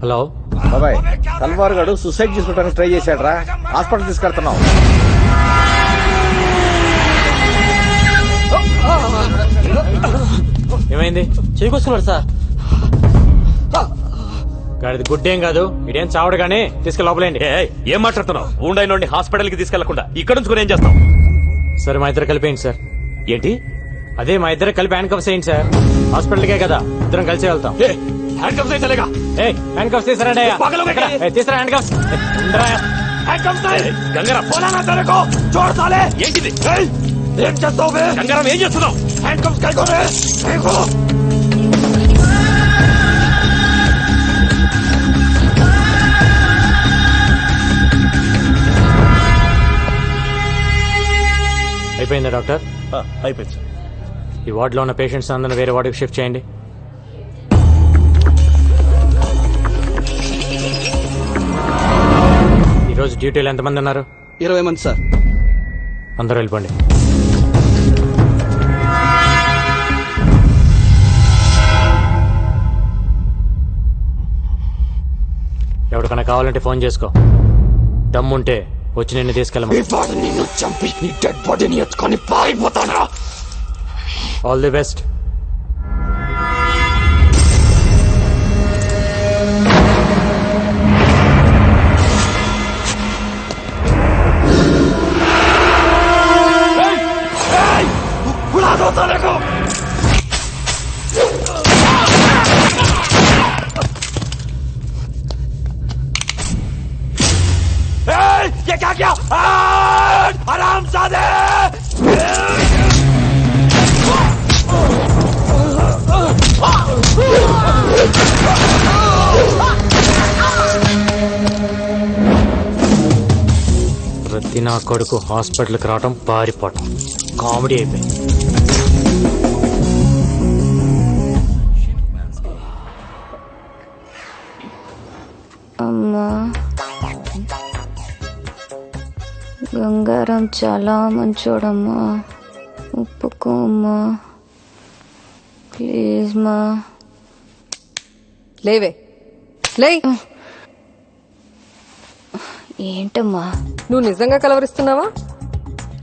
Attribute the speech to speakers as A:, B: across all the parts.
A: Hello
B: బాబాయ్, తల్వార్ గాడు suicide చేసుకోవడానికి ట్రై చేశాడు రా. హాస్పిటల్ తీసుకెళ్తున్నాం.
A: ఏమైంది?
C: చేకొస్తున్నాడు సార్.
A: గాడిది గుడ్డేం కాదు, ఇదేం చావడు కానీ తీసుకెళ్ళి లోపలేండి.
D: ఏం మాట్లాడుతున్నావు? ఊండైన హాస్పిటల్ కి తీసుకెళ్లకుండా ఇక్కడ నుంచి ఏం చేస్తాం?
A: సరే మా ఇద్దరు కలిపేయండి సార్.
D: ఏంటి?
A: అదే మా ఇద్దరు కలిపి హ్యాండ్ కప్స్ వేయండి సార్. హాస్పిటల్కే కదా, ఇద్దరం కలిసి వెళ్తాం.
D: హ్యాండ్ కప్స్ అయితేలేగా.
A: హ్యాండ్ కప్స్ తీసుకురండి. తీసుకురా హ్యాండ్ కప్స్.
D: ఏంటిది? ఏం చేస్తావు? గంగారం ఏం చేస్తున్నావు? హ్యాండ్ కప్స్
A: అయిపోయిందా డాక్టర్?
B: అయిపోయింది సార్.
A: ఈ వార్డులో ఉన్న పేషెంట్స్ అందరిని వేరే వార్డుకి షిఫ్ట్ చేయండి. ఈరోజు డ్యూటీలో ఎంతమంది ఉన్నారు?
C: 20 మంది సార్.
A: అందరూ వెళ్ళిపోండి. ఎవరికైనా కావాలంటే ఫోన్ చేసుకో. దమ్ముంటే వచ్చి నిన్ను తీసుకెళ్ళమని.
D: నిన్ను చంపి నీ డెడ్ బాడీని ఎత్తుకొని పారిపోతానా?
A: All the best.
D: ये क्या किया? हरामजादे!
A: ప్రతి నా కొడుకు హాస్పిటల్కి రావడం పారిపోవటం కామెడీ అయిపోయింది.
E: అమ్మా, గంగారం చాలా మంచోడమ్మా, ఒప్పుకోమ్మా ప్లీజ్ మా.
F: లేవే లే.
E: ఏంటమ్మా?
F: నువ్వు నిజంగా కలవరిస్తున్నావా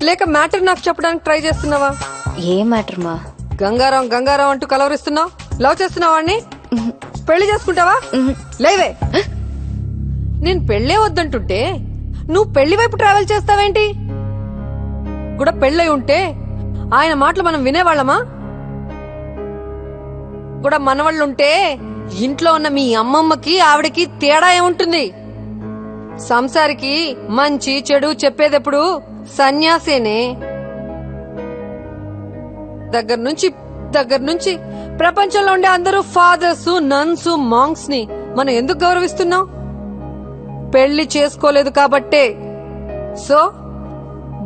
F: లేక మ్యాటర్ నాకు చెప్పడానికి ట్రై చేస్తున్నావా?
E: ఏ మ్యాటర్ మా?
F: గంగారాం గంగారాం అంటూ కలవరిస్తున్నావు. లవ్ చేస్తున్నావా వాణ్ణి? పెళ్లి చేసుకుంటావా? లేవే. నేను పెళ్లే వద్దంటుంటే నువ్వు పెళ్లి వైపు ట్రావెల్ చేస్తావేంటి? కూడా పెళ్ళై ఉంటే ఆయన మాటలు మనం వినేవాళ్ళమా? కూడా మనవాళ్ళుంటే ఇంట్లో ఉన్న మీ అమ్మమ్మకి ఆవిడకి తేడా ఏముంటుంది? సంసారికి మంచి చెడు చెప్పేదెప్పుడు సన్యాసేనే. దగ్గర నుంచి ప్రపంచంలో ఉండే అందరూ ఫాదర్స్, నన్స్, మాంగ్స్ ని మనం ఎందుకు గౌరవిస్తున్నాం? పెళ్లి చేసుకోలేదు కాబట్టే. సో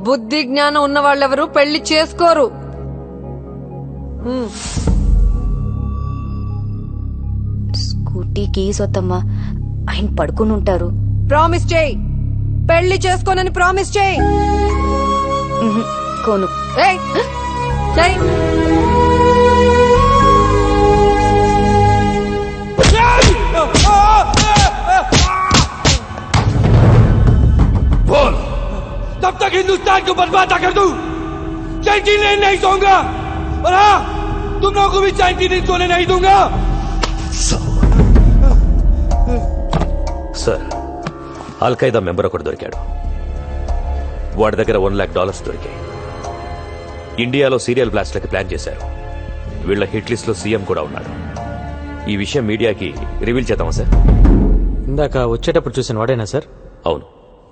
F: బుద్ధి జ్ఞానం ఉన్న వాళ్ళెవరు పెళ్లి చేసుకోరు.
E: స్కూటీ కీస్ వద్దమ్మా, ఆయన పడుకుని ఉంటారు.
F: ప్రామిస్ చేయి, పెళ్లి చేసుకోనని ప్రామిస్ చేయి.
E: కోను.
F: ఏయ్, చేయి.
D: बोल, तब तक हिंदुस्तान को बर्बाद कर दूं। 99 नहीं सोऊंगा, और हाँ, तुम लोगों को भी 99 सोने नहीं दूंगा. సార్, అల్ఖైదా మెంబర్ ఒకటి దొరికాడు. వాడి దగ్గర $1 lakh దొరికాయి. ఇండియాలో సీరియల్ బ్లాస్ట్లకి ప్లాన్ చేశారు. వీళ్ళ హిట్ లిస్ట్ లో సీఎం కూడా ఉన్నాడు. ఈ విషయం మీడియాకి రివీల్ చేద్దామా సార్?
A: ఇందాక వచ్చేటప్పుడు చూసిన వాడేనా సార్?
D: అవును.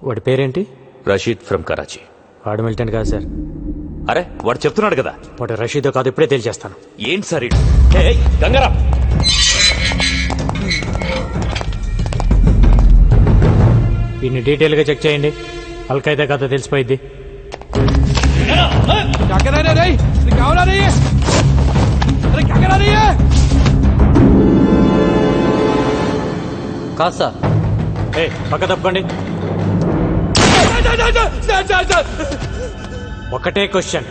A: వాడి పేరేంటి?
D: రషీద్ ఫ్రమ్ కరాచీ.
A: వాడు మిలిటెంట్ కాదు సార్.
D: అరే, వాడు చెప్తున్నాడు కదా.
A: వాడు రషీదో కాదు, ఇప్పుడే తేల్చేస్తాను.
D: ఏంటి సార్ ఇది? గంగారాం,
A: వీడిని డీటెయిల్ గా చెక్ చేయండి. అల్ఖైదా కథ తెలిసిపోయింది.
C: కాదు సార్.
A: పక్క తప్పుకోండి. ఒకటే క్వశ్చన్.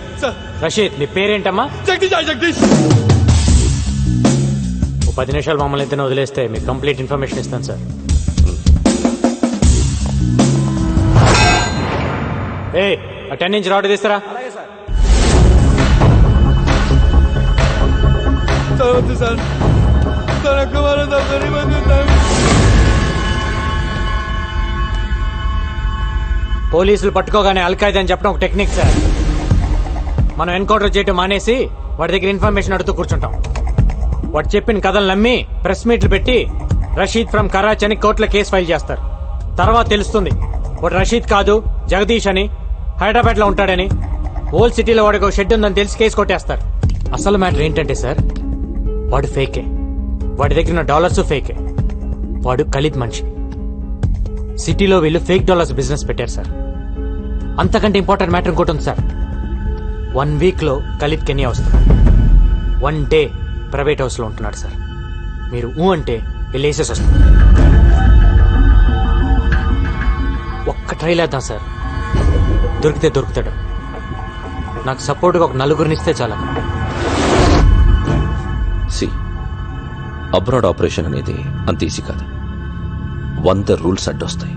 A: రషీద్, నీ పేరేంటమ్మా?
D: జగదీష్.
A: ఓ 10 నిమిషాలు మమ్మల్ని ఇద్దరిని వదిలేస్తే మీకు కంప్లీట్ ఇన్ఫర్మేషన్ ఇస్తాను సార్. ఏ ఆ 10 ఇంచ్ రాడ్ తీస్తారా? పోలీసులు పట్టుకోగానే అల్ఖైదా అని చెప్పడం ఒక టెక్నిక్ సార్. మనం ఎన్కౌంటర్ చేయటం మానేసి వాడి దగ్గర ఇన్ఫర్మేషన్ అడుగుతూ కూర్చుంటాం. వాడు చెప్పిన కథలు నమ్మి ప్రెస్ మీట్లు పెట్టి రషీద్ ఫ్రమ్ కరాచీ అని కోర్టులో కేసు ఫైల్ చేస్తారు. తర్వాత తెలుస్తుంది వాడు రషీద్ కాదు జగదీష్ అని, హైదరాబాద్ లో ఉంటాడని. ఓల్డ్ సిటీలో వాడికి ఒక షెడ్ ఉందని తెలిసి కేసు కొట్టేస్తారు. అసలు మ్యాటర్ ఏంటంటే సార్, వాడు ఫేకే. వాడి దగ్గర ఉన్న డాలర్స్ ఫేకే. వాడు ఖలీద్ మనిషి. సిటీలో వీళ్ళు ఫేక్ డాలర్స్ బిజినెస్ పెట్టారు సార్. అంతకంటే ఇంపార్టెంట్ మ్యాటర్ ఇంకోటి ఉంది సార్. 1 వీక్ లో ఖలీద్ కెన్యా వస్తున్నాడు. 1 డే ప్రైవేట్ హౌస్ లో ఉంటున్నాడు సార్. మీరు ఊ అంటే వెళ్ళేసేసి వస్తుంది. ఒక్క ట్రైల్ వేద్దాం సార్, దొరికితే దొరుకుతాడు. నాకు సపోర్ట్గా ఒక 4 ఇస్తే చాలా.
G: సి అబ్రాడ్ ఆపరేషన్ అనేది అంత ఈజీ కాదు. 100 రూల్స్ అడ్డొస్తాయి.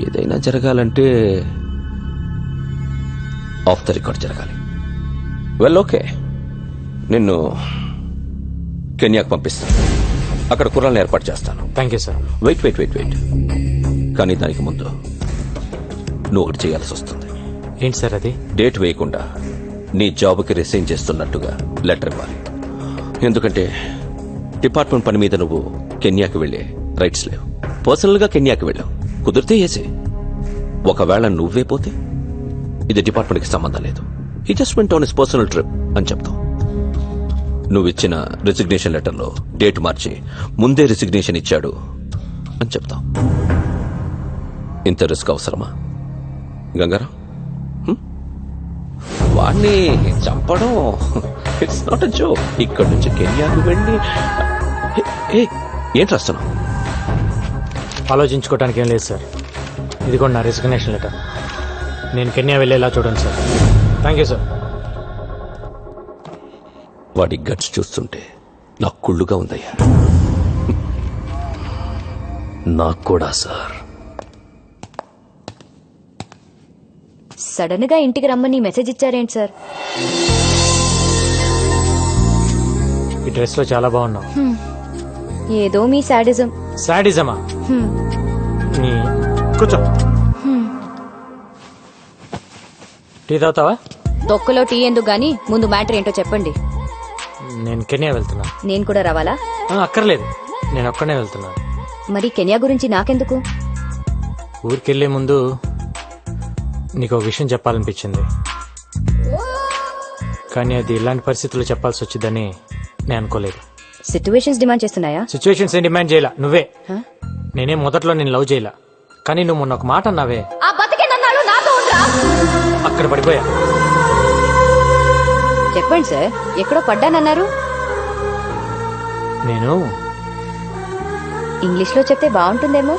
G: ఏదైనా జరగాలంటే ఆఫ్ ద రికార్డ్ జరగాలి. వెల్ ఓకే, నిన్ను కెన్యాకు పంపిస్తాను. అక్కడ కుర్రాలను ఏర్పాటు చేస్తాను.
A: Thank you sir.
G: వెయిట్ కానీ దానికి ముందు నువ్వు ఒకటి చేయాల్సి వస్తుంది.
A: ఏంటి సార్ అది?
G: డేట్ వేయకుండా నీ జాబ్కి రిసైన్ చేస్తున్నట్టుగా లెటర్ ఇవ్వాలి. ఎందుకంటే డిపార్ట్మెంట్ పని మీద నువ్వు కెన్యాకి వెళ్ళే రైట్స్ లేవు. పర్సనల్ గా కెన్యాకి వెళ్ళావు, కుదిరితే ఏసే. ఒకవేళ నువ్వే పోతే ఇది డిపార్ట్మెంట్ కి సంబంధం లేదు. He just went on his personal trip అని చెప్తావు. నువ్వు ఇచ్చిన రిజిగ్నేషన్ లెటర్లో డేట్ మార్చి ముందే రిజిగ్నేషన్ ఇచ్చాడు అని చెప్తావు. ఇంత రిస్క్ అవసరమా గంగారాం? వాణ్ణి చంపడం ఇట్స్ నాట్ అ జోక్. ఇక్కడి నుంచి కెన్యాకు వెళ్ళి ఏంటి రాస్తున్నావు?
A: ఆలోచించుకోవడానికి ఏం లేదు సార్. ఇది కూడా నా రిజిగ్నేషన్ లెటర్. నేను కెన్యా వెళ్ళేలా చూడండి సార్. Thank you sir.
G: వాడి గట్స్ చూస్తుంటే నాకు కుళ్ళుగా ఉందయ్యా. నాకు కూడా సార్.
E: సడన్ గా ఇంటికి రమ్మని మెసేజ్ ఇచ్చారేంటి సార్?
A: ఈ డ్రెస్ లో చాలా బాగున్నావు.
E: ఏదో మీ సాడిజం.
A: సాడిజమా? నీ కూర్చో. టీ తాగుతావా?
E: తొక్కలో టీ ఎందుకు గానీ ముందు మ్యాటర్ ఏంటో చెప్పండి.
A: నేను కెన్యా వెళ్తున్నా.
E: నేను కూడా రావాలా?
A: అక్కర్లేదు, నేను ఒక్కనే వెళ్తున్నాను.
E: మరి కెన్యా గురించి నాకెందుకు?
A: ఊరికెళ్లే ముందు నీకు ఒక విషయం చెప్పాలనిపించింది. కానీ అది ఇలాంటి పరిస్థితుల్లో చెప్పాల్సి వచ్చిందని నేను అనుకోలేదు.
E: సిచ్యువేషన్స్ డిమాండ్ చేస్తున్నాయా?
A: సిచ్యువేషన్స్ ఏం డిమాండ్ చేయలా. నువ్వే. నేనేం మొదట్లో నేను లవ్ చేయలా. కానీ నువ్వు మొన్న ఒక మాట అన్నావే, అక్కడ పడిపోయా.
E: చెప్పండి సార్, ఎక్కడో పడ్డానన్నారు.
A: నేను
E: ఇంగ్లీష్ లో చెప్తే బాగుంటుందేమో.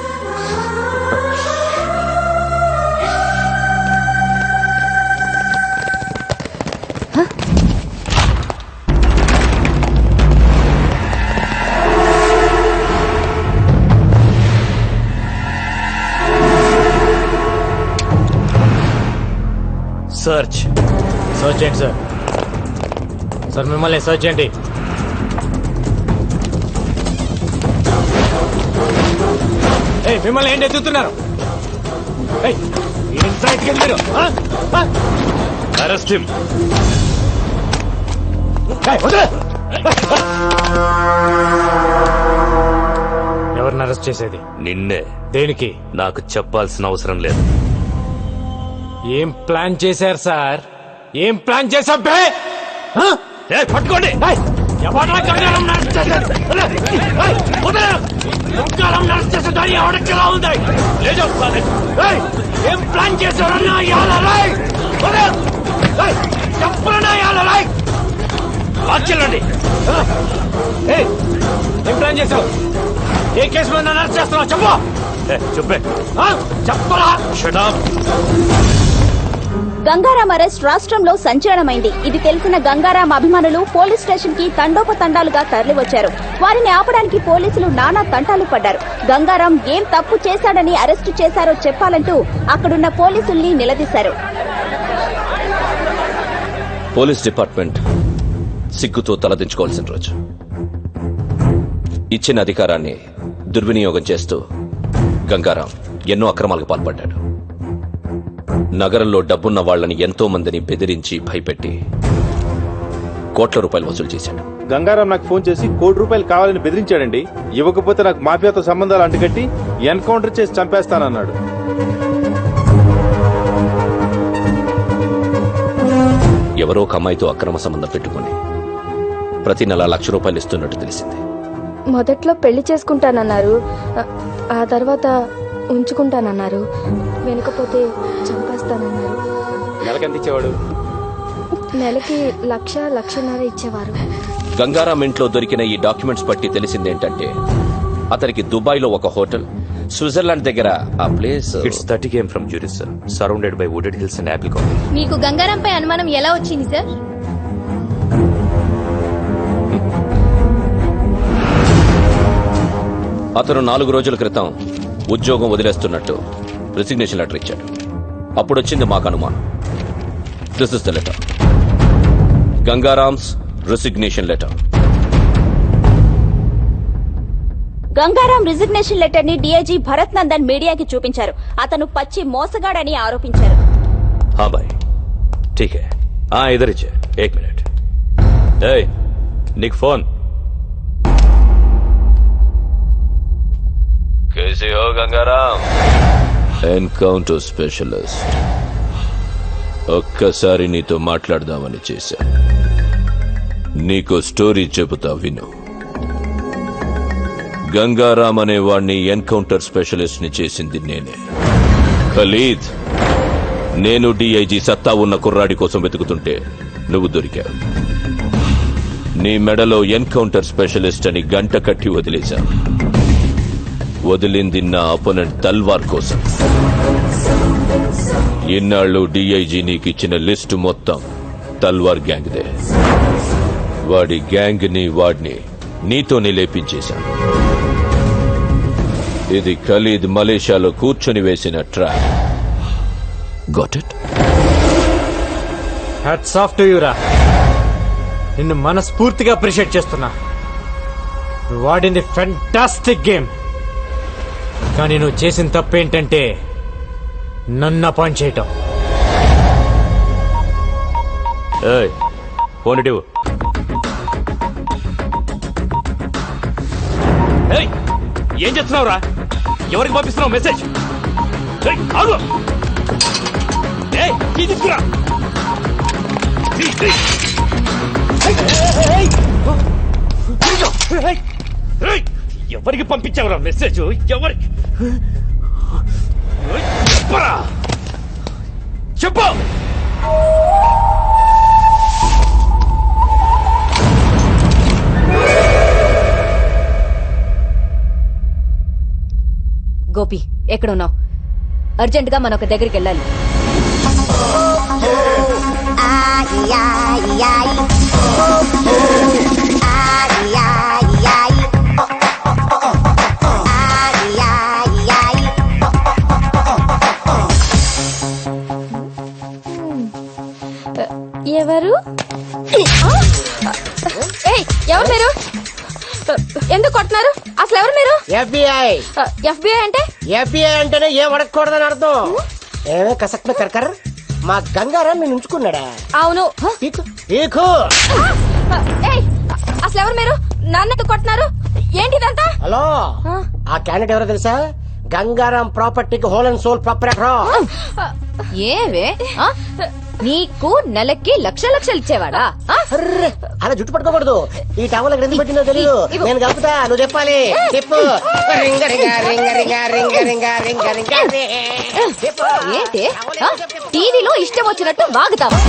A: సర్చ్ చేయండి సార్. సార్ మిమ్మల్ని సర్చ్ చేయండి. మిమ్మల్ని ఏంటి ఎత్తుతున్నారు?
D: Arrest him.
A: ఎవరిని అరెస్ట్ చేసేది?
D: నిన్నే.
A: దేనికి?
D: నాకు చెప్పాల్సిన అవసరం లేదు.
A: ఏం ప్లాన్ చేశారు సార్? ఏం ప్లాన్ చేశారు?
D: పట్టుకోండి.
A: ఏం ప్లాన్ చేశారన్నా?
D: చెల్లండి.
A: ఏం ప్లాన్ చేశావు? ఏ కేసు మీద అరెస్ట్ చేస్తున్నావు? చెప్పు.
D: చెప్పే.
A: చెప్పరా?
D: Shut up.
H: గంగారాం అరెస్ట్ రాష్ట్రంలో సంచలనమైంది. ఇది తెలిసిన గంగారాం అభిమానులు పోలీస్ స్టేషన్ కి తండోపతండాలుగా తరలివచ్చారు. వారిని ఆపడానికి పోలీసులు నానా తంటాలు పడ్డారు. గంగారాం ఏం తప్పు చేశాడని అరెస్టు చేశారో చెప్పాలంటూ అక్కడున్న పోలీసుల్ని నిలదీశారు.
G: పోలీస్ డిపార్ట్మెంట్ సిగ్గుతో తలదించుకోవాల్సిన రోజు. ఇచ్చిన అధికారాన్ని దుర్వినియోగం చేస్తూ గంగారాం ఎన్నో అక్రమాలకు పాల్పడ్డాడు. నగరంలో డబ్బున్న వాళ్లని ఎంతో మందిని బెదిరించి భయపెట్టి కోట్ల రూపాయలు వసూలు చేశాడు.
B: గంగారాం నాకు ఫోన్ చేసి ₹1,00,00,000 కావాలని బెదిరించాడండి. ఇవ్వకపోతే నాకు మాఫియాతో సంబంధాలు అంటుకట్టి ఎన్కౌంటర్ చేసి చంపేస్తానన్నాడు.
G: ఎవరో ఒక అమ్మాయితో అక్రమ సంబంధం పెట్టుకుని ప్రతి నెల ₹1,00,000 ఇస్తున్నట్టు తెలిసింది.
I: మొదట్లో పెళ్లి చేసుకుంటానన్నారు, ఆ తర్వాత ఉంచుకుంటానన్నారు, వెనకపోతే చంపేస్తానన్నారు.
B: నెలకెంత ఇచ్చేవాడు?
I: నెలకి 1,00,000-1,50,000 ఇచ్చేవారు.
G: గంగారాం ఇంట్లో దొరికిన ఈ డాక్యుమెంట్స్ బట్టి తెలిసిందేంటంటే అతనికి దుబాయ్ లో ఒక హోటల్, స్విట్జర్లాండ్ దగ్గర ఆ place.
D: It's 30 km from Zurich, sir. Surrounded by wooded hills and apple colony.
H: మీకు గంగారాంపై అనుమానం ఎలా వచ్చింది సార్?
G: అతను 4 రోజుల క్రితం ఉద్యోగం వదిలేస్తున్నట్టు రిసిగ్నేషన్ లెటర్ ఇచ్చాడు. అప్పుడొచ్చింది మాకు అనుమానం. దిస్ ఇస్ ద లెటర్, గంగారామ్స్ రిసిగ్నేషన్ లెటర్.
H: గంగారాం రిజిగ్నేషన్ లెటర్ ని డీఐజీ భరత్ నందన్ మీడియాకి చూపించారు. అతను పచ్చి మోసగాడని ఆరోపించారు.
D: हाँ भाई ठीक है, हाँ इधर ही 1 minute. ए निक फोन.
G: कैसे हो गंगाराम? Encounter specialist. ఒక్కసారి నీతో మాట్లాడదామని చేశా. నీకో స్టోరీ చెబుతా విను. గంగారాం అనే వాణ్ణి ఎన్కౌంటర్ స్పెషలిస్ట్ ని చేసింది నేనే. ఖలీద్, నేను డిఐజీ సత్తా ఉన్న కుర్రాడి కోసం వెతుకుతుంటే నువ్వు దొరికావు. నీ మెడలో ఎన్కౌంటర్ స్పెషలిస్ట్ అని గంట కట్టి వదిలేశా. వదిలింది నా అపోనెంట్ తల్వార్ కోసం. ఇన్నాళ్ళు డిఐజీ నీకిచ్చిన లిస్టు మొత్తం తల్వార్ గ్యాంగ్దే. వాడి గ్యాంగ్ ని వాడిని నీతోనే లేపించేశాను. ఇది ఖలీద్ మలేషియాలో కూర్చొని వేసిన trap. Got it?
A: Hats off to you రా. నిన్ను మనస్ఫూర్తిగా అప్రిషియేట్ చేస్తున్నా. నువ్వు వాడింది ఫెంటాస్టిక్ గేమ్. కానీ నువ్వు చేసిన తప్పేంటంటే నన్ను అపాయింట్ చేయటం.
D: ఏయ్ ఫోన్ ఇటు. ఏయ్ ఏం చేస్తున్నావురా? ఎవరికి పంపిస్తున్నావు మెసేజ్? ఏయ్ ఆగు. ఏయ్ కీ తీసుకురా. ఎవరికి పంపించావురా మెసేజ్? ఎవరికి చెప్పరా? చెప్పు.
E: గోపి ఎక్కడున్నావు? అర్జెంట్ గా మనం ఒక దగ్గరికి వెళ్ళాలి.
I: ఎవరు? ఏయ్, ఎవరు మీరు? ఎందుకు కొట్టున్నారు? అసలు ఎవరు మీరు?
J: FBI.
I: FBI అంటే?
J: FBI అంటేనే ఏం అడగకూడదని అర్థం. ఏమే కసక్ మే కర్కర్. మా గంగారాం నేను ఉంచుకున్నాడా?
I: అవును.
J: పీకు పీకు.
I: ఏయ్, అసలు ఎవరు మీరు? నన్ను ఎందుకు కొట్టున్నారు? ఏంటిదంతా?
J: హలో, ఆ క్యాండిడేట్ ఎవరో తెలుసా? గంగారాం ప్రాపర్టీకి హోల్ అండ్ సోల్ ప్రాపర్టీ.
E: ఏవే నీకు నెలకి లక్షలు ఇచ్చేవాడా?
J: అలా జుట్టు పట్టుకోకూడదు. ఈ టవల్ ఎక్కడ ఎందుకు పెట్టిందో తెలియదు. నేను కలుపుతా, నువ్వు చెప్పాలి. చెప్పు. రింగ రింగ రింగ రింగ రింగ రింగ రింగ రింగ.
E: ఏంటి టీవీలో ఇష్టం వచ్చినట్టు వాగుతావా?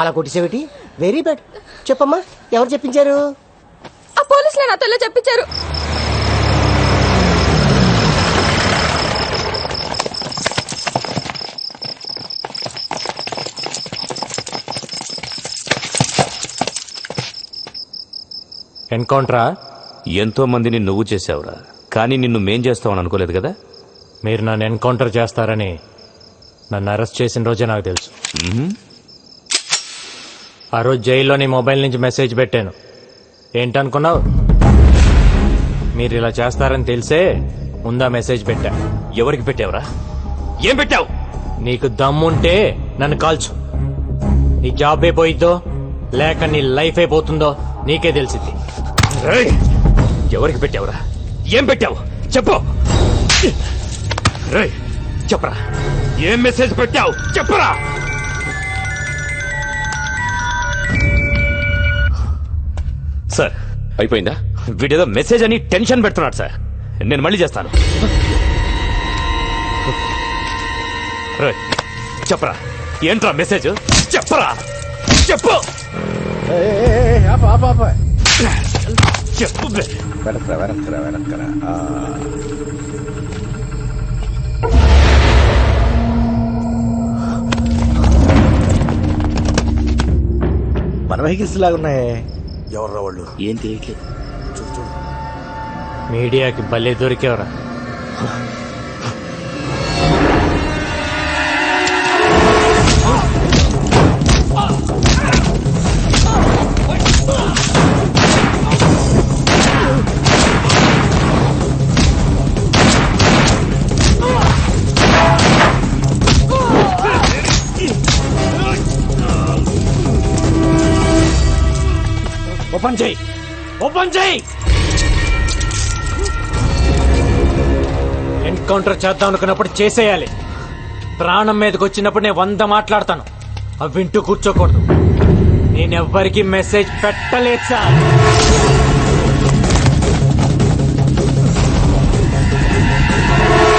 J: అలా కొట్టిసేవిటి? Very bad. చెప్పమ్మా, ఎవరు చెప్పించారు?
I: ఆ పోలీసులే నాతో ఇలా చెప్పించారు.
A: ఎన్కౌంటరా?
D: ఎంతో మందిని నువ్వు చేసావురా, కానీ నిన్ను మేం చేస్తావని అనుకోలేదు కదా.
A: మీరు నన్ను ఎన్కౌంటర్ చేస్తారని నన్ను అరెస్ట్ చేసిన రోజే నాకు తెలుసు. ఆ రోజు జైల్లో నీ మొబైల్ నుంచి మెసేజ్ పెట్టాను. ఏంటనుకున్నావు? మీరు ఇలా చేస్తారని తెలిసే ముందా మెసేజ్ పెట్టా.
D: ఎవరికి పెట్టావురా? ఏం పెట్టావు?
A: నీకు దమ్ముంటే నన్ను కాల్చు. నీ జాబ్ అయిపోయిద్దో లేక నీ లైఫ్ అయిపోతుందో నీకే తెలిసింది.
D: రేయ్! ఎవరికి పెట్టావురా? ఏం పెట్టావు చెప్పు. రేయ్, చెప్పరా, ఏం మెసేజ్ పెట్టావు చెప్పరా. సార్,
G: అయిపోయిందా?
D: వీడేదో మెసేజ్ అని టెన్షన్ పెడుతున్నాడు సార్. నేను మళ్ళీ చేస్తాను. రేయ్, చెప్పరా, ఏంట్రా మెసేజ్ చెప్పరా, చెప్పు చెప్పు బే.
J: మన వెహికల్స్ లాగా ఉన్నాయే.
C: ఎవర్రా వాళ్ళు? ఏం తెలియట్లేదు.
A: మీడియాకి భలే దొరికేవరా. ఓపెన్ చేయి, ఓపెన్ చేయి. ఎన్కౌంటర్ చేద్దాం అనుకున్నప్పుడు చేసేయాలి. ప్రాణం మీదకి వచ్చినప్పుడు నేను 100 మాట్లాడతాను, అవి వింటూ కూర్చోకూడదు. నేనెవ్వరికి మెసేజ్ పెట్టలేదు సార్.